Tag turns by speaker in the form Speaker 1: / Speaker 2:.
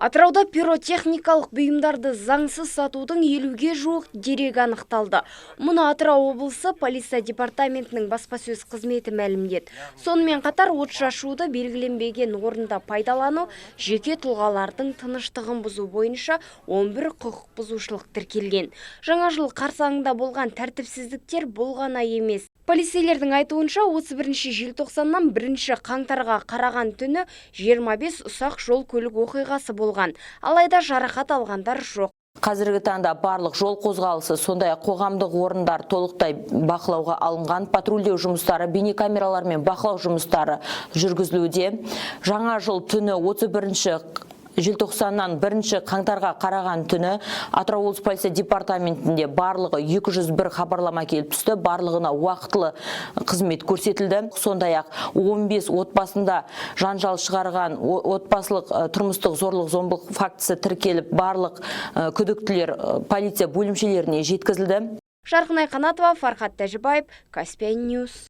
Speaker 1: Атырауда пиротехникалық бұйымдарды заңсыз сатудың 50-ге жуық дерегі анықталды. Мұны Атырау облысы полиция департаментінің баспасөз қызметі мәлімдеді. Сонымен қатар отшашуды белгіленбеген орында пайдалану, жеке тұлғалардың тыныштығын бұзу бойынша 11 құқық бұзушылық тіркелген. Жаңа жыл қарсаңында болған тәртіпсіздіктер бұл ғана емес. Полицейлердің айтуынша 31 желтоқсаннан 1 қаңтарға қараған түні 25 ұсақ жол көлік оқиғасы болған. Алайда жарақат алғандар жоқ.
Speaker 2: Қазіргі таңда барлық жол қозғалысы, сондай қоғамдық орындар толықтай бақылауға алынған. Патрульдеу жұмыстары, бейнекамералар мен бақылау жұмыстары жүргізілуде. Жаңа жыл түні 31 желтоқсаннан 1 қаңтарға қараған түні Атырау облысы полиция департаментінде барлығы 201 хабарлама келіп түсті. Барлығына уақытылы қызмет көрсетілді. Сондай-ақ 15 отбасында жанжал шығарған отбасылық тұрмыстық зорлық-зомбылық фактісі тіркеліп, барлық күдіктілер полиция бөлімшелеріне жеткізілді.
Speaker 1: Жарқынай Қанатова, Фархат Тәжібаев, Каспиан Ньюс.